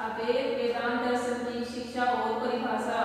अद्वैत वेदांत दर्शन की शिक्षा और परिभाषा।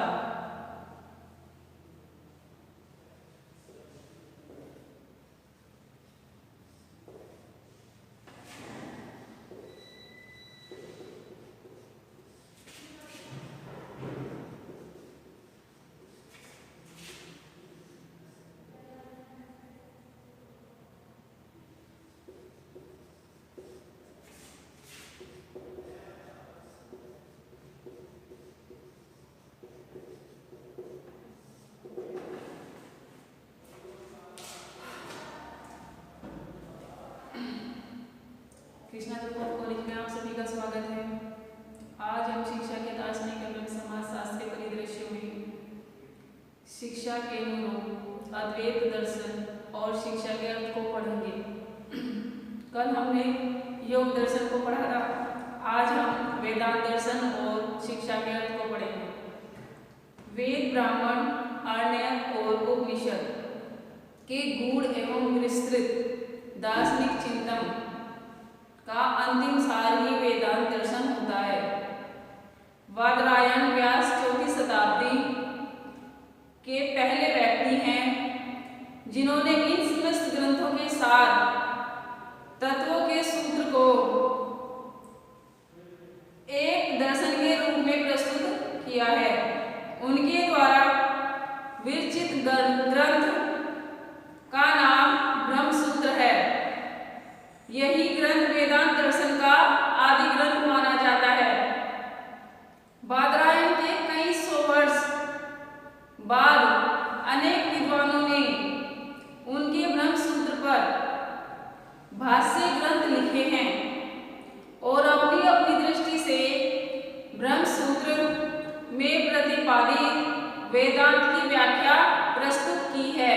कृष्णा कॉलेज में आप सभी का स्वागत है। आज हम शिक्षा के दार्शनिक एवं समाजशास्त्रीय परिदृश्यों में शिक्षा के मूलों, अद्वैत दर्शन और शिक्षा के अर्थ को पढ़ेंगे। कल हमने योग दर्शन को पढ़ा था। आज हम वेदांत दर्शन और शिक्षा के अर्थ को पढ़ेंगे। वेद, ब्राह्मण, आर्ण्यक और उपनिषद के गूढ़ एवं विस्तृत दार्शनिक चिंतन का अंतिम सार ही वेदांत दर्शन होता है। बादरायण व्यास 4वीं शताब्दी के पहले व्यक्ति हैं जिन्होंने इन समस्त ग्रंथों के सार तत्वों के सूत्र को एक दर्शन के रूप में प्रस्तुत किया है। उनके द्वारा विरचित ग्रंथ का नाम ब्रह्मसूत्र है। यही ग्रंथ वेदांत दर्शन का आदि ग्रंथ माना जाता है। बादरायण के कई सौ वर्ष बाद अनेक विद्वानों ने उनके ब्रह्मसूत्र पर भाष्य ग्रंथ लिखे हैं और अपनी अपनी दृष्टि से ब्रह्मसूत्र में प्रतिपादित वेदांत की व्याख्या प्रस्तुत की है।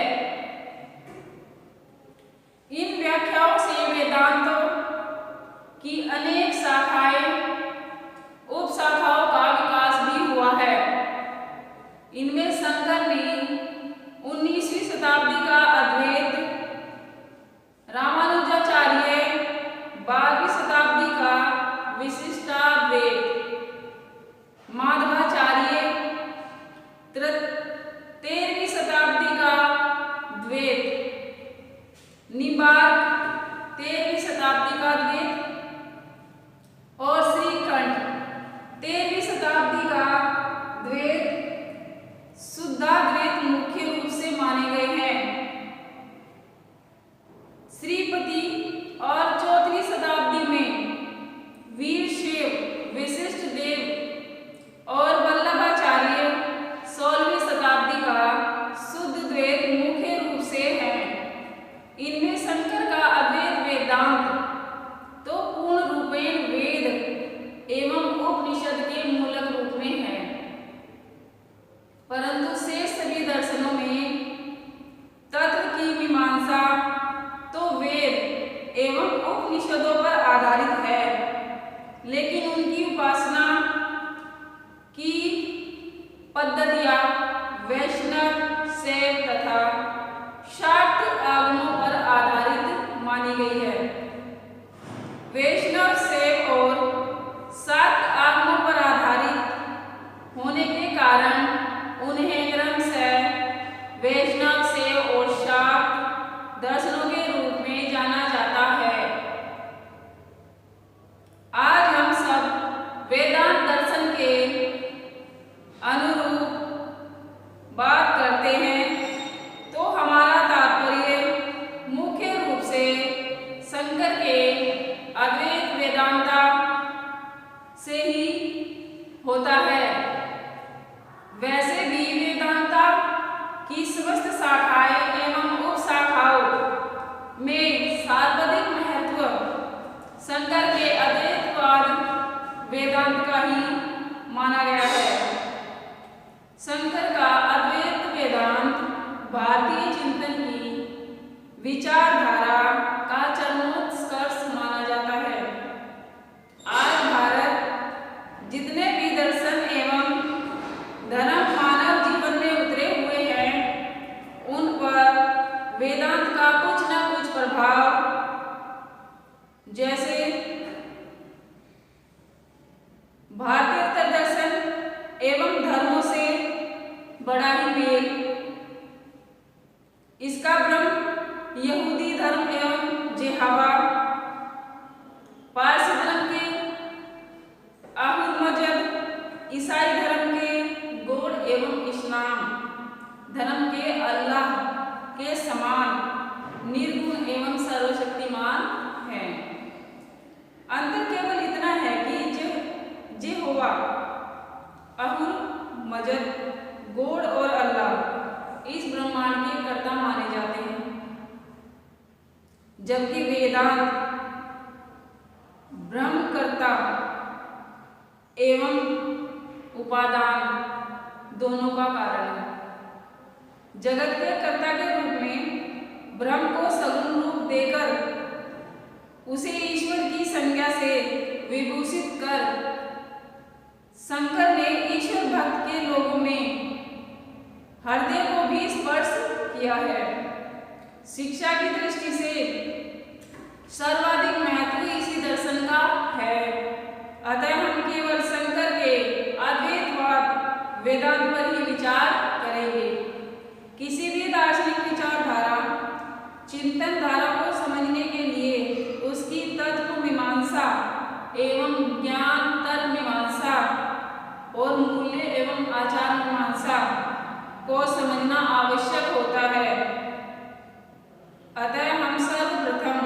इन व्याख्याओं से वेदांतों की अनेक शाखाएं, उपशाखाओं का विकास भी हुआ है। इनमें शंकर ने 19वीं शताब्दी का अद्वैत, रामानुजाचार्य 12वीं शताब्दी का विशिष्टाद्वैत, माधवाचार्य 13वीं शताब्दी का द्वैत, निम्बार्क 13वीं शताब्दी का द्वैत और श्रीकंठ 13वीं शताब्दी का द्वैत शुद्धाद्वैत मुख्य रूप से माने गए हैं। श्रीपति और 4वीं शताब्दी में वीरशैव, विशिष्ट देव और वल्लभाचार्य 16वीं शताब्दी का शुद्ध द्वैत मुख्य रूप से है। इनमें शंकर का अद्वैत वेदांत तो पूर्ण रूपेण वेद एवं उपनिषद के मूलक रूप में है, परंतु शेष सभी दर्शनों में तत्व की मीमांसा तो वेद एवं उपनिषदों पर आधारित है, लेकिन उनकी उपासना की पद्धतियां वैष्णव, शैव तथा शाक्त आगमों पर आधारित मानी गई है। वैष्णव, शैव और शाक्त आगमों पर आधारित होने के कारण उन्हें क्रमशः वैष्णव, शैव और शाक्त दर्शनों के रूप में जाना जाता है। आज हम सब वेदांत दर्शन के अनुरूप बात करते हैं, तो हमारा तात्पर्य मुख्य रूप से शंकर के अद्वैत वेदांता से ही होता है। वैसे भी वेदांता की समस्त शाखाएं एवं उपशाखाओं में सर्वाधिक महत्व शंकर के अद्वैतवाद वेदांत का ही माना गया है। शंकर का अद्वैत वेदांत भारतीय चिंतन की विचारधारा का चरमोत्कर्ष माना जाता है। आज भारत जितने भी दर्शन एवं धर्म मानव जीवन में उतरे हुए हैं, उन पर वेदांत का कुछ न कुछ प्रभाव, जैसे भारतीय दर्शन एवं धर्मों से बड़ा ही मेल। इसका ब्रह्म यहूदी धर्म एवं जेहवा, पारसी धर्म के अहमद, ईसाई धर्म के गॉड एवं इस्लाम धर्म के अल्लाह के समान निर्गुण एवं सर्वशक्तिमान है। अंतर केवल इतना है कि जेहोवा, अहुल मजद, गॉड और अल्लाह इस ब्रह्मांड के कर्ता माने जाते हैं, जबकि वेदांत ब्रह्मकर्ता एवं उपादान दोनों का कारण है। जगत के कर्ता के रूप में ब्रह्म को सगुण रूप देकर उसे ईश्वर की संज्ञा से विभूषित कर शंकर ने ईश्वर भक्त के लोगों में हृदय को भी स्पर्श किया है। शिक्षा की दृष्टि से सर्वाधिक महत्व इसी दर्शन का है। अतः हम केवल शंकर के अद्वैतवाद वेदांत पर ही विचार करेंगे। किसी भी दार्शनिक विचारधारा चिंतन धारा को समझने के लिए उसकी तत्व मीमांसा एवं ज्ञान तर्क मीमांसा और मूल्य एवं आचार मीमांसा को समझना आवश्यक होता है। अतः हम सर्वप्रथम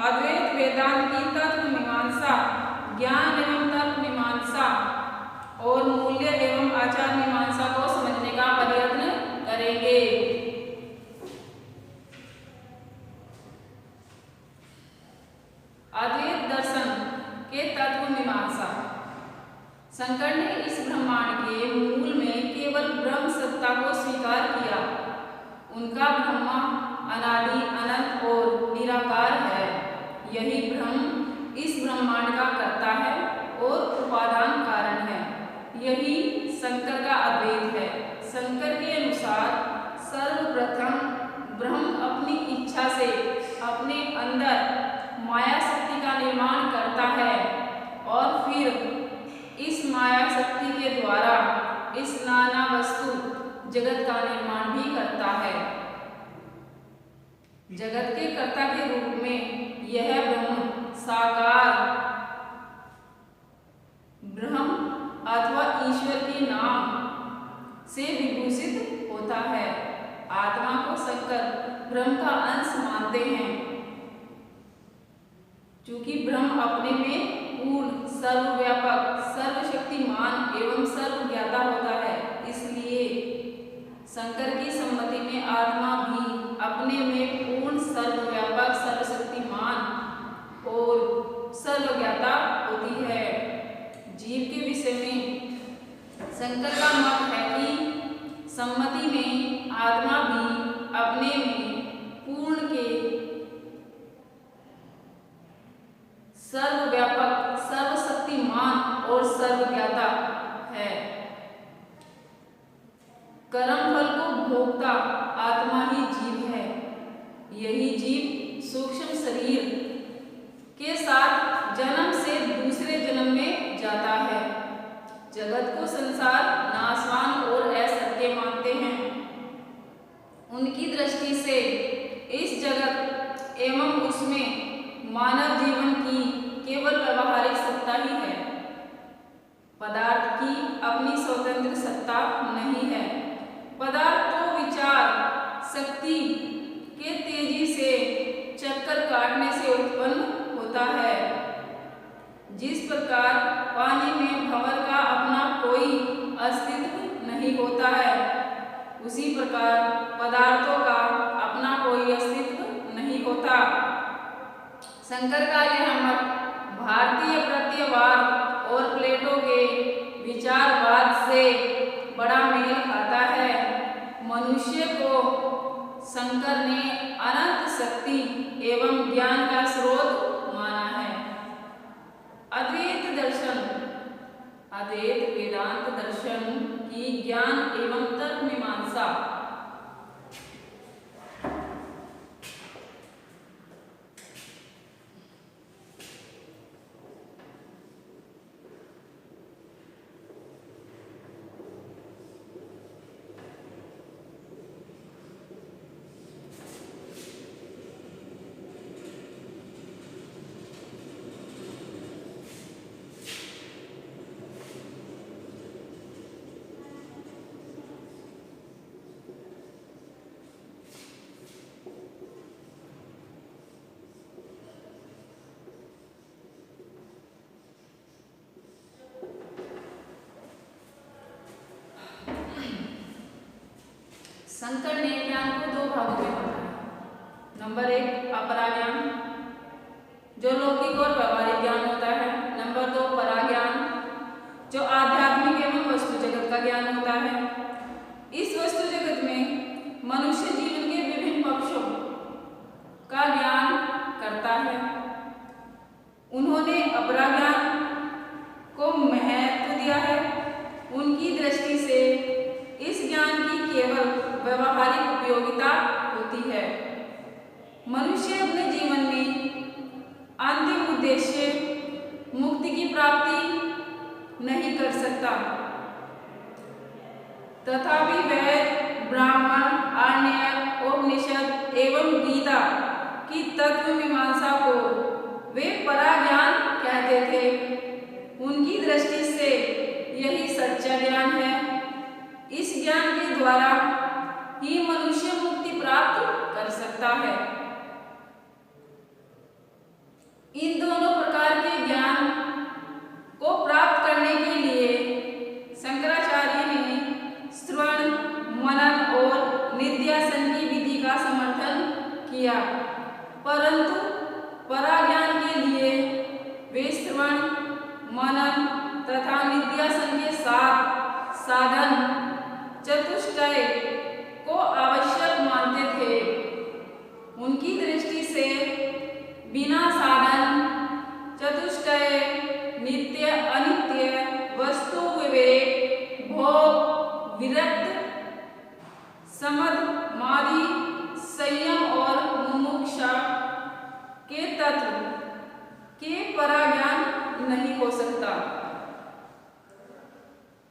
अद्वैत वेदांत की तत्व मीमांसा, ज्ञान एवं तर्क मीमांसा और मूल्य एवं आचार मीमांसा को समझने का प्रयत्न करेंगे। अद्वैत दर्शन के तत्व मीमांसा। शंकर ने इस ब्रह्मांड के मूल में केवल ब्रह्म सत्ता को स्वीकार किया। उनका ब्रह्मा अनादि, अनंत और निराकार है। यही ब्रह्म इस ब्रह्मांड का कर्ता है और उपादान कारण है। यही शंकर का अद्वैत है। शंकर के अनुसार सर्वप्रथम ब्रह्म अपनी इच्छा से अपने अंदर माया शक्ति का निर्माण करता है और फिर इस माया शक्ति के द्वारा इस नाना वस्तु जगत का निर्माण भी करता है। जगत के कर्ता के रूप में यह ब्रह्म साकार ब्रह्म अथवा ईश्वर के नाम से विभूषित होता है। आत्मा को शंकर ब्रह्म का अंश मानते हैं। चूंकि ब्रह्म अपने में पूर्ण, सर्वव्यापक, सर्वशक्तिमान एवं सर्वज्ञाता होता है, इसलिए शंकर की सम्मति में आत्मा भी अपने में पूर्ण, सर्वव्यापक, सर्वशक्तिमान और सर्वज्ञाता होती है। जीव के विषय में शंकर का मत है कि सम्मति में आत्मा भी अपने में पूर्ण के सर्वव्यापक, सर्वशक्तिमान और सर्वज्ञाता है। कर्मफल को भोगता आत्मा ही जीव है। यही जीव सूक्ष्म शरीर के साथ जन्म से दूसरे जन्म में जाता है। जगत को संसार नाशवान और असत्य मानते हैं। उनकी दृष्टि से इस जगत एवं उसमें मानव जीवन की केवल व्यवहारिक सत्ता ही है। पदार्थ की अपनी स्वतंत्र सत्ता नहीं है। पदार्थ तो विचार शक्ति के तेजी से चक्कर काटने से उत्पन्न होता है। जिस प्रकार पानी में भंवर का अपना कोई अस्तित्व नहीं होता है, उसी प्रकार पदार्थों का अपना कोई अस्तित्व नहीं होता। शंकर का यह मत भारतीय प्रत्ययवाद और प्लेटो के विचारवाद से बड़ा मेल खाता है। मनुष्य को शंकर ने अनंत शक्ति एवं ज्ञान का स्रोत माना है। अद्वैत दर्शन, अद्वैत वेदांत दर्शन की ज्ञान एवं तर्क मीमांसा। शंकर ने ज्ञान को दो भागों में बांटा है। नंबर एक अपरा ज्ञान, जो लौकिक और व्यवहारिक ज्ञान होता है। नंबर दो परा ज्ञान, जो आध्यात्मिक एवं वस्तु जगत का ज्ञान होता है। इस वस्तु जगत में मनुष्य जीवन के विभिन्न पक्षों का ज्ञान करता है। उन्होंने अपरा ज्ञान को महत्व दिया है। उनकी दृष्टि से इस ज्ञान की केवल व्यवहारिक उपयोगिता होती है। मनुष्य अपने जीवन में अंतिम उद्देश्य मुक्ति की प्राप्ति नहीं कर सकता, तथापि वेद, ब्राह्मण, आर्ण्यक, उपनिषद एवं गीता की तत्व मीमांसा को वे परा ज्ञान कहते थे। उनकी दृष्टि से यही सच्चा ज्ञान है। इस ज्ञान के द्वारा ही मनुष्य मुक्ति प्राप्त कर सकता है। इन दोनों प्रकार के ज्ञान को प्राप्त करने के लिए शंकराचार्य ने श्रवण, मनन और निध्यासन की विधि का समर्थन किया, परंतु परा ज्ञान के लिए वे श्रवण, मनन तथा निध्यासन के साथ साधन चतुष्टय को आवश्यक मानते थे। उनकी दृष्टि से बिना साधन चतुष्टय, नित्य अनित्य, वस्तु विवेक, भोग, विरक्त, समाधि, संयम और मुमुक्षा के तत्व के परा ज्ञान नहीं हो सकता।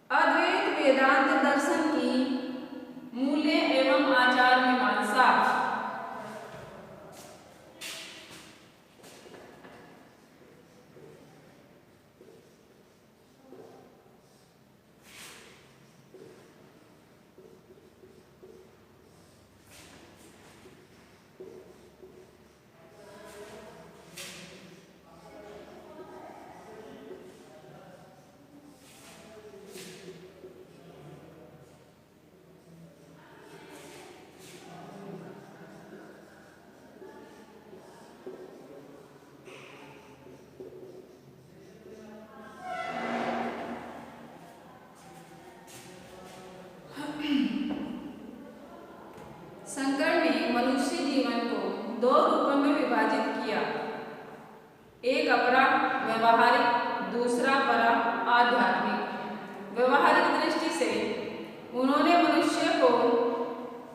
अद्वैत वेदांत दर्शन की मूल्य एवं आचार मीमांसा। शंकर ने मनुष्य जीवन को दो रूपों में विभाजित किया, एक अपरा व्यवहारिक, दूसरा परा आध्यात्मिक। व्यवहारिक दृष्टि से उन्होंने मनुष्य को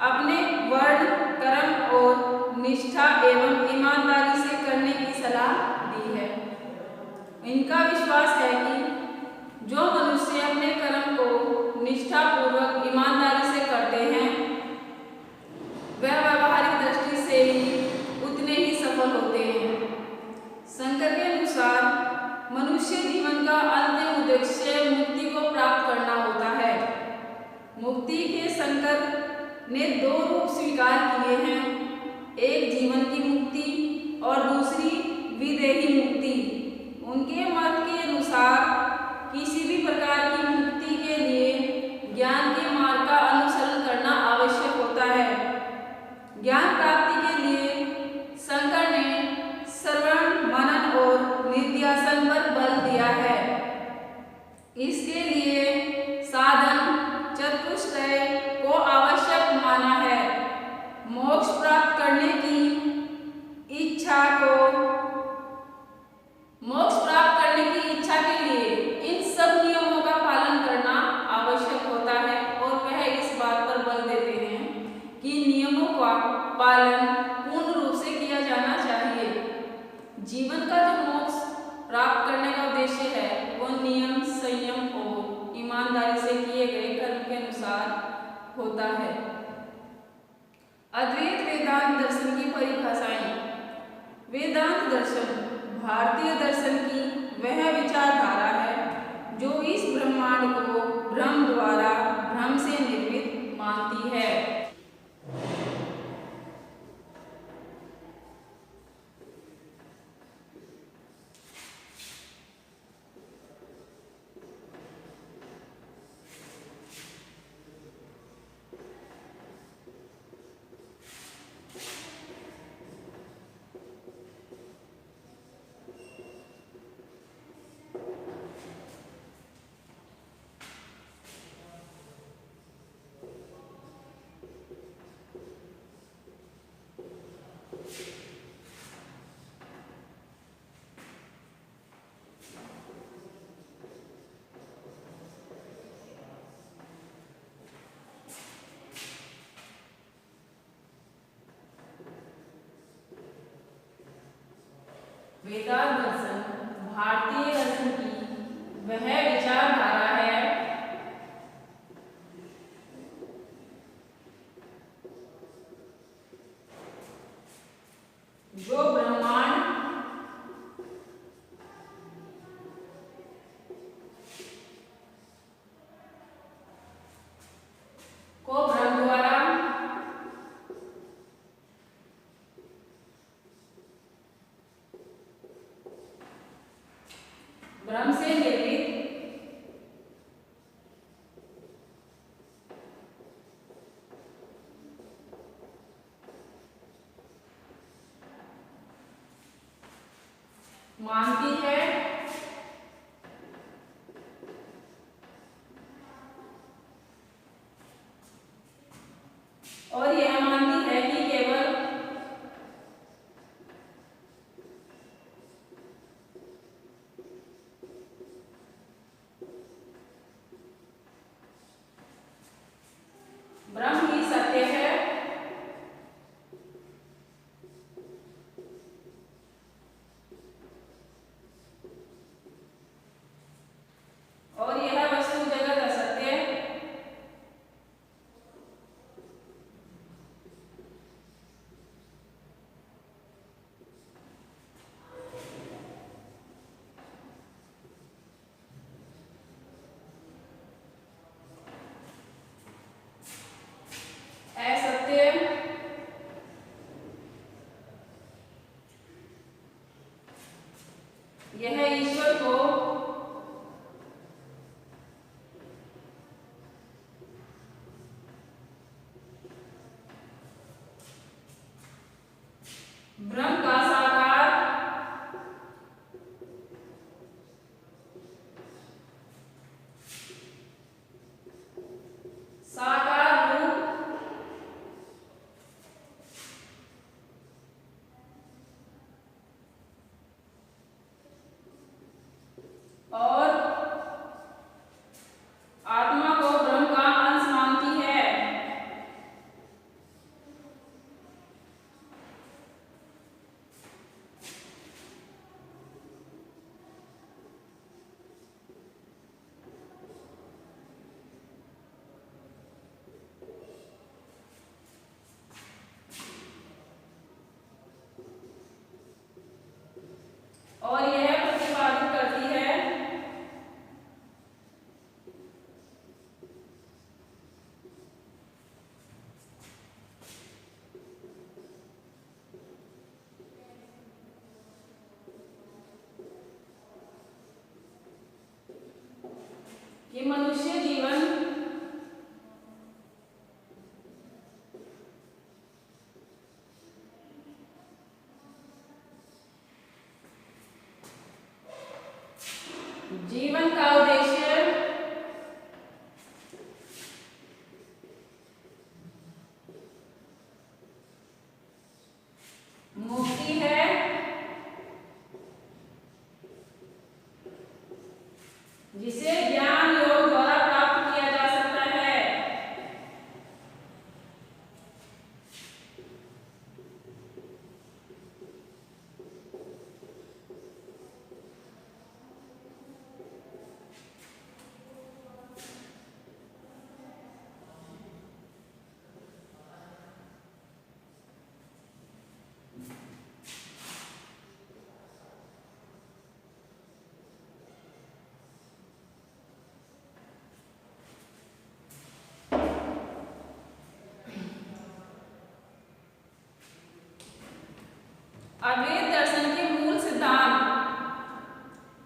अपने वर्ण, कर्म और निष्ठा एवं ईमानदारी से करने की सलाह दी है। इनका विश्वास है कि जो मनुष्य अपने कर्म को निष्ठापूर्वक ईमानदारी से करते हैं, वह व्यवहारिक दृष्टि से उतने ही सफल होते हैं। शंकर के अनुसार मनुष्य जीवन का अंतिम उद्देश्य मुक्ति को प्राप्त करना होता है। मुक्ति के शंकर ने दो रूप स्वीकार किए हैं, एक जीवन की मुक्ति और दूसरी विदेही मुक्ति। उनके मत के अनुसार किसी भी प्रकार की मुक्ति के लिए ज्ञान के मार्ग का अनुसरण करना आवश्यक होता है। ज्ञान प्राप्ति के लिए शंकर ने श्रवण, मनन और निध्यासन पर बल दिया है। इसके लिए साधन चतुष्टय को आवश्यक माना है। मोक्ष प्राप्त करने की इच्छा के लिए इन सब नियमों का पालन करना आवश्यक होता है और वह इस बात पर बल देते हैं कि नियमों का पालन पूर्ण रूप से किया जाना चाहिए। जीवन का जो मोक्ष प्राप्त करने का उद्देश्य है वो नियम, संयम और ईमानदारी से किए गए कर्म के अनुसार होता है। अद्वैत वेदांत दर्शन की परिभाषाएं। वेदांत दर्शन भारतीय दर्शन की वह विचारधारा है जो इस ब्रह्मांड को ब्रह्म द्वारा ब्रह्म से निर्मित मानती है। वेदांत दर्शन भारतीय दर्शन की वह विचारधारा है जो ब्रह्मांड को ब्रह्म द्वारा ब्रह्म से निर्मित मानती है और यह मानती है कि केवल ब्रह्म ही सत्य है और यह वस्तु जगत असत्य असत्य यह ईश्वर को ब्रह्म का साकार रूप और आत्मा को ब्रह्म का अंश मानती है। और यह प्रतिपादित करती है कि मनुष्य जीवन जीवन का उद्देश्य मुक्ति है जिसे ज्ञान योग द्वारा प्राप्त किया जा सकता है। अद्वैत दर्शन के मूल सिद्धांत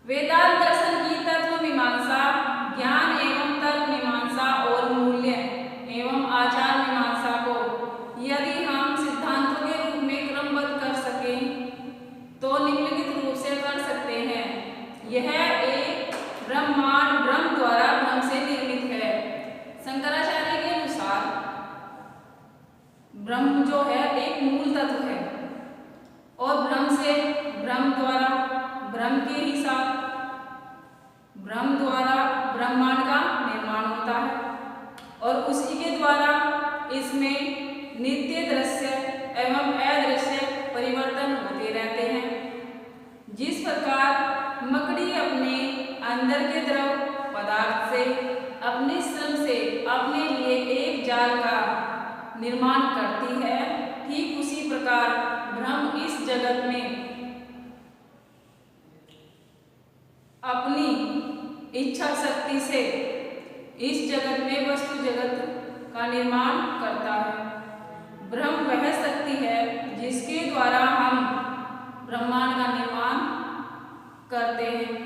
वेदांत दर्शन की तत्व मीमांसा, ज्ञान एवं तर्क मीमांसा और मूल्य एवं आचार मीमांसा को यदि हम सिद्धांतों के रूप में क्रमबद्ध कर सकें तो निम्नलिखित रूप से कर सकते हैं। यह एक ब्रह्मांड ब्रह्म द्वारा ब्रह्म से निर्मित है। शंकराचार्य के अनुसार ब्रह्म जो है एक मूल तत्व है और ब्रह्म से ब्रह्म द्वारा ब्रह्म के ही साथ ब्रह्म द्वारा ब्रह्मांड का निर्माण होता है और उसी के द्वारा इसमें नित्य दृश्य एवं अदृश्य परिवर्तन होते रहते हैं। जिस प्रकार मकड़ी अपने अंदर के द्रव पदार्थ से अपने श्रम से अपने लिए एक जाल का निर्माण करती है, ठीक उसी प्रकार ब्रह्म इस जगत में अपनी इच्छा शक्ति से इस जगत में वस्तु जगत का निर्माण करता है। ब्रह्म वह शक्ति है जिसके द्वारा हम ब्रह्मांड का निर्माण करते हैं।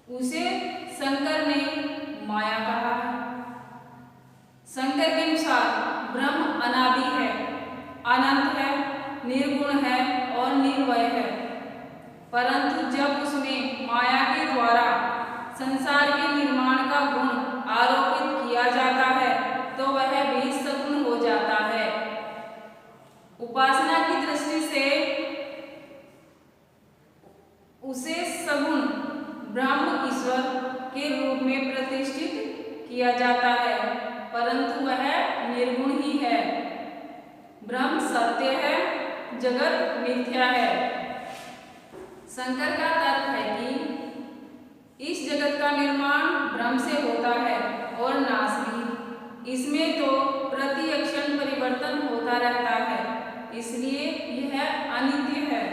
उसे शंकर ने माया कहा है। शंकर के अनुसार ब्रह्म अनादि है, अनंत है, निर्गुण है और निर्वय है, परंतु जब उसमें माया के द्वारा संसार के निर्माण का गुण आरोपित किया जाता है तो वह भी सगुण हो जाता है। उपासना की दृष्टि से उसे सगुण ब्रह्म ईश्वर के रूप में प्रतिष्ठित किया जाता है, परंतु वह निर्गुण ही है। ब्रह्म सत्य है, जगत मिथ्या है। शंकर का तर्क है कि इस जगत का निर्माण ब्रह्म से होता है और नाश भी। इसमें तो प्रति क्षण परिवर्तन होता रहता है, इसलिए यह अनित्य है,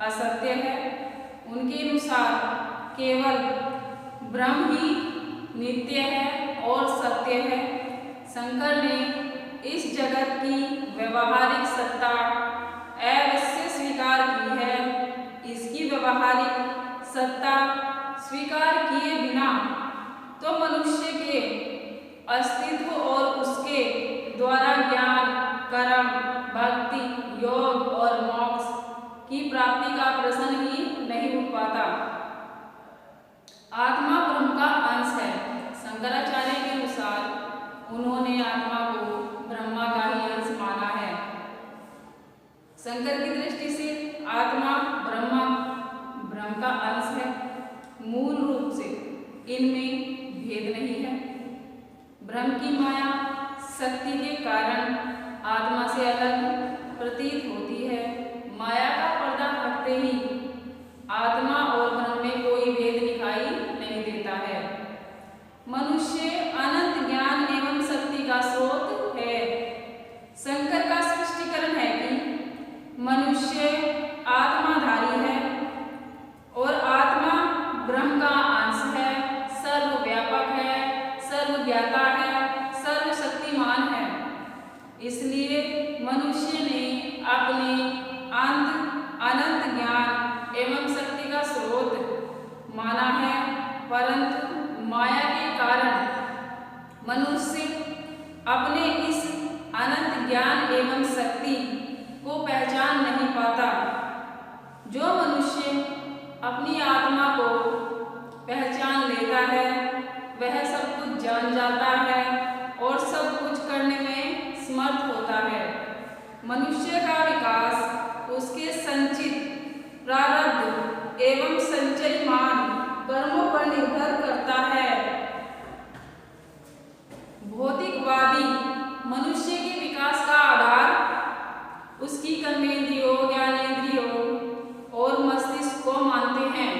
असत्य है। उनके अनुसार केवल ब्रह्म ही नित्य है और सत्य है। शंकर ने इस जगत की व्यवहारिक सत्ता अवश्य स्वीकार की है। इसकी व्यवहारिक सत्ता स्वीकार किए बिना तो मनुष्य के अस्तित्व और उसके द्वारा ज्ञान, कर्म, भक्ति, योग और मोक्ष की प्राप्ति का प्रश्न ही नहीं उठ पाता। आत्मा ब्रह्म का अंश है। शंकराचार्य के अनुसार उन्होंने आत्मा को ब्रह्मा का ही अंश माना है। शंकर की दृष्टि से आत्मा ब्रह्म का अंश है। मूल रूप से इनमें भेद नहीं है। ब्रह्म की माया शक्ति के कारण आत्मा से अलग प्रतीत होती है। माया का पर्दा हटते ही आत्मा और ब्रह्म में कोई भेद दिखाई नहीं देता है। मनुष्य अनंत ज्ञान एवं शक्ति का स्रोत है। शंकर का स्पष्टीकरण है कि मनुष्य आत्माधारी है और आत्मा ब्रह्म का अंश है, सर्वव्यापक है, सर्वज्ञाता है, सर्वशक्तिमान है। इसलिए मनुष्य ने अपने अनंत ज्ञान एवं शक्ति का स्रोत माना है, परंतु माया के कारण मनुष्य अपने इस अनंत ज्ञान एवं शक्ति को पहचान नहीं पाता। जो मनुष्य अपनी आत्मा को पहचान लेता है वह सब कुछ जान जाता है और सब कुछ करने में समर्थ होता है। मनुष्य का विकास उसके संचित प्रारब्ध एवं संचयमान कर्मों पर निर्भर करता है। भौतिकवादी मनुष्य के विकास का आधार उसकी कर्मेंद्रियों, ज्ञानेंद्रियों और मस्तिष्क को मानते हैं।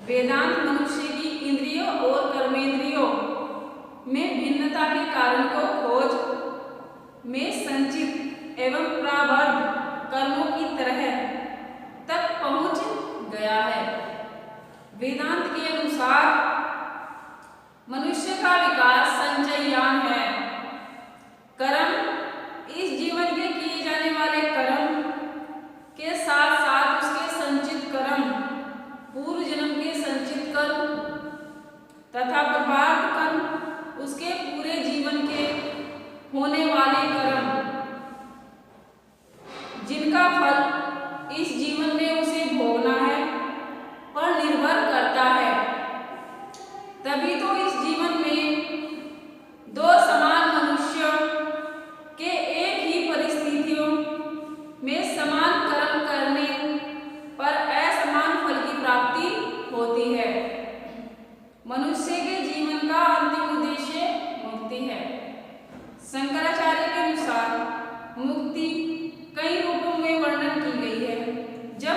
वेदांत मनुष्य की इंद्रियों और कर्मेंद्रियों में भिन्नता के कारण को खोज में संचित एवं प्रारब्ध कर्मों की तरह तक पहुंच गया है। वेदांत के अनुसार मनुष्य का विकास संचययान है। कर्म इस जीवन के किए जाने वाले कर्म के साथ साथ उसके संचित कर्म, पूर्व जन्म के संचित कर्म तथा प्रभात कर्म, उसके पूरे जीवन के होने वाले कर्म जिनका फल इस जीवन में उसे भोगना है पर निर्भर करता है। तभी तो इस जीवन में दो समान मनुष्यों के एक ही परिस्थितियों में समान कर्म करने पर असमान फल की प्राप्ति होती है। मनुष्य के जीवन का अंतिम उद्देश्य मुक्ति है। शंकराचार्य के अनुसार मुक्ति कई रूपों में वर्णन की गई है। जब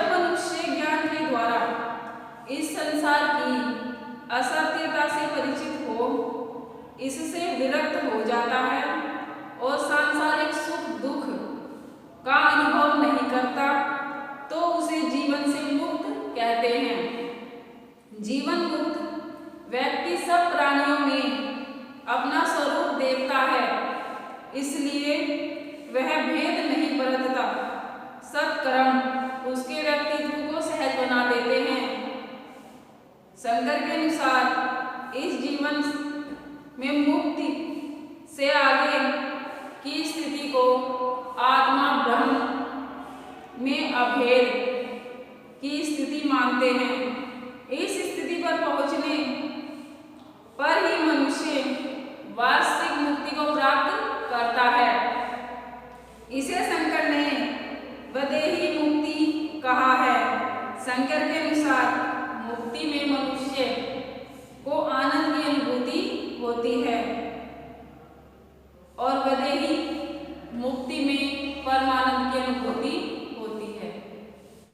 की असत्यता से परिचित हो, इससे विरक्त हो जाता है और सांसारिक सुख दुख का अनुभव नहीं करता, तो उसे जीवन से मुक्त कहते हैं। जीवन मुक्त व्यक्ति सब प्राणियों में अपना स्वरूप देखता है, इसलिए वह भेद नहीं बरतता। सत्कर्म उसके व्यक्तित्व को सहज बना देते हैं। शंकर के अनुसार इस जीवन में मुक्ति से आगे की स्थिति को आत्मा ब्रह्म में अभेद की स्थिति मानते हैं। इस स्थिति पर पहुंचने पर ही मनुष्य वास्तविक मुक्ति को प्राप्त करता है। इसे शंकर ने वैदेही मुक्ति कहा है। शंकर के अनुसार मुक्ति में मनुष्य को आनंद की अनुभूति होती है।